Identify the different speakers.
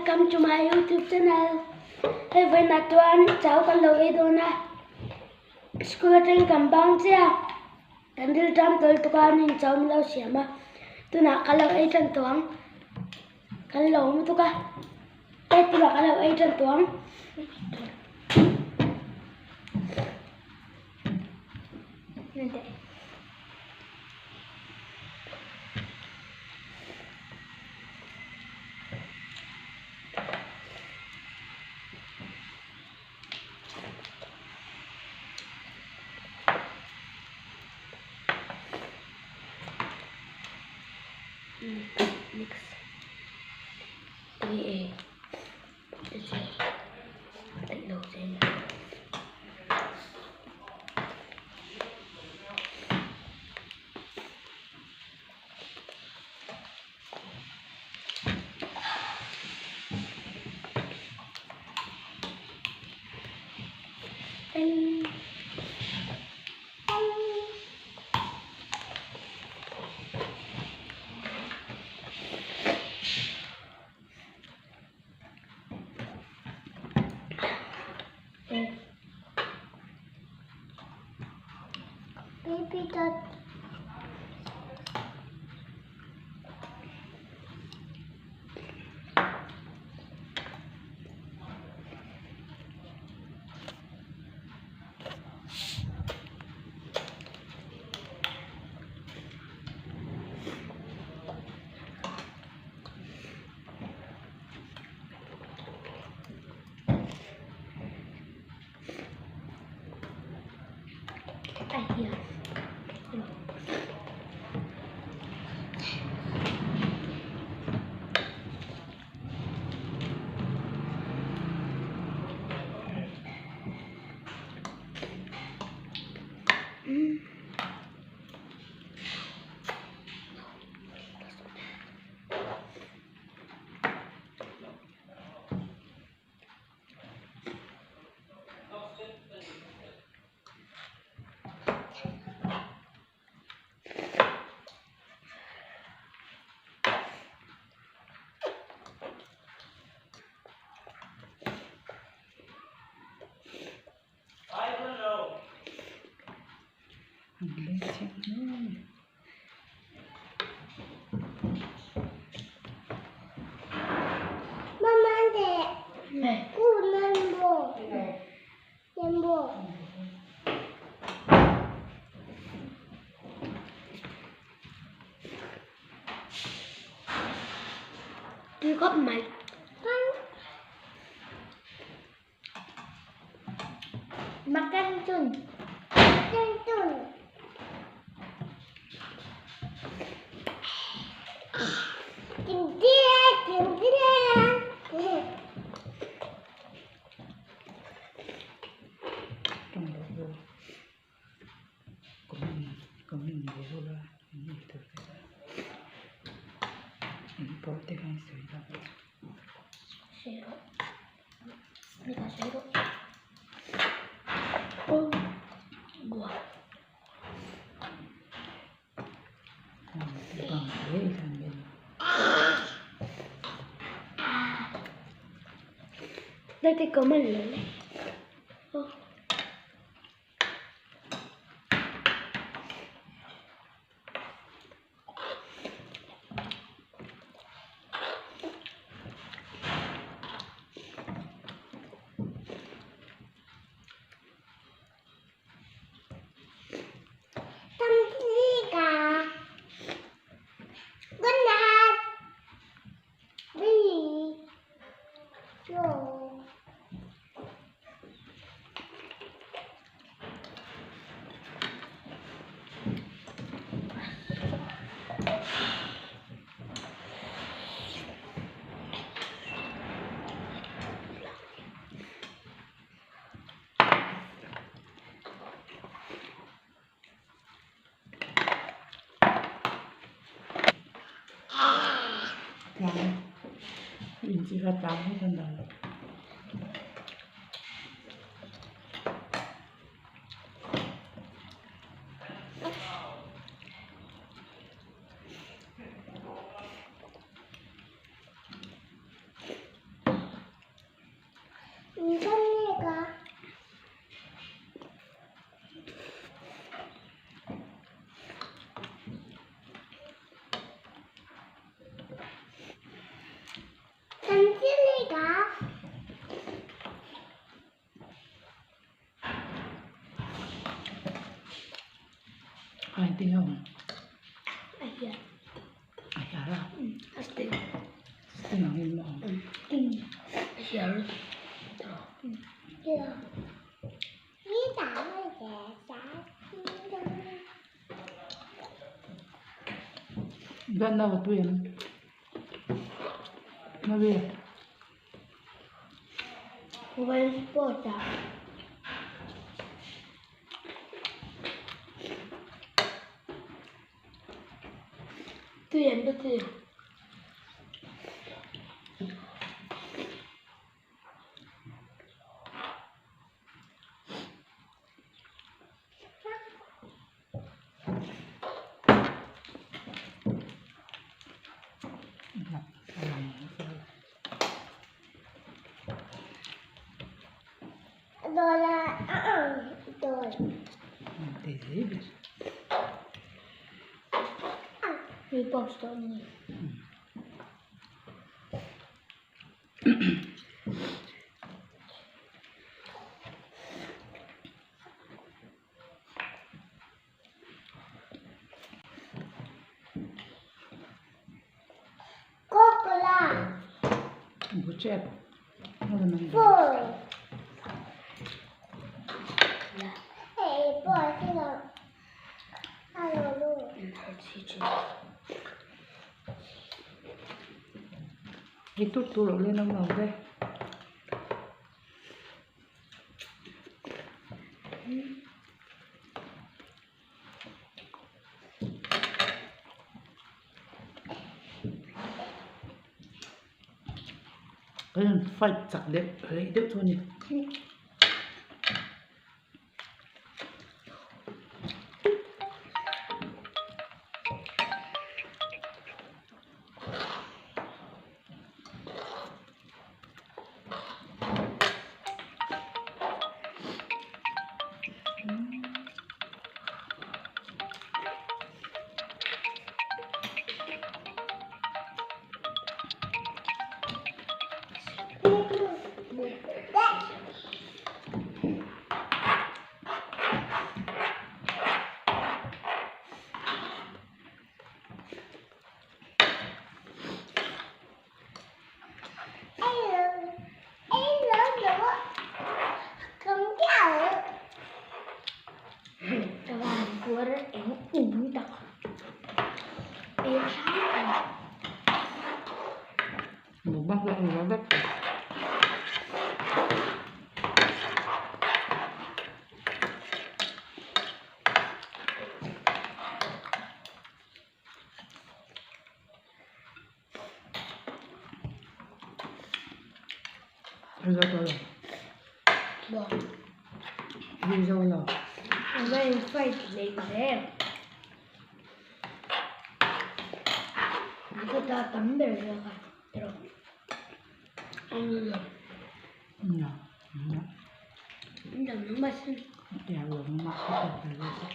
Speaker 1: welcome to my YouTube channel. Hey, when I turn cháu con lâu ấy thôi na. School trên compound chứ. Cần đi trong tới tụi con nhìn cháu lâu xỉa mà. Tôi nak kalau ấy trên tuang. Kalau mà tụi con. Đây tôi nak kalau ấy trên tuang. Nanti. Mix 3A. This is take those in. Baby dot. Here. Mama dek, lembo, lembo. You got my makan cun, makan cun. Cero. Mira, cero. Oh, buah. Nanti comer lele. Oh.
Speaker 2: 인지가 나무 된다. tinong.
Speaker 1: Ayan.
Speaker 2: Ay, harap.
Speaker 1: Astig.
Speaker 2: Tinangin mo.
Speaker 1: Ting. Ayan. Yeah.
Speaker 2: Ganda ba ito yan? Nabi.
Speaker 1: Walang sport ah. Ito yan, ito yan.
Speaker 2: David.
Speaker 1: May post on. Coca-Cola.
Speaker 2: Bucet. Ano naman?
Speaker 1: Four. Hey, boy, hello. Hello.
Speaker 2: Itu tulog lang ng mga. Ayun, fight saklit. Ay, ito to niya. Lubang lang ang lagat. Ano ito lang?
Speaker 1: Ba?
Speaker 2: Hindi lang.
Speaker 1: I'm going to fight later there. Ito tatambir ka. Pero, ano lang?
Speaker 2: Ano?
Speaker 1: Hindi naman.
Speaker 2: Kaya huwag mo makakita talaga.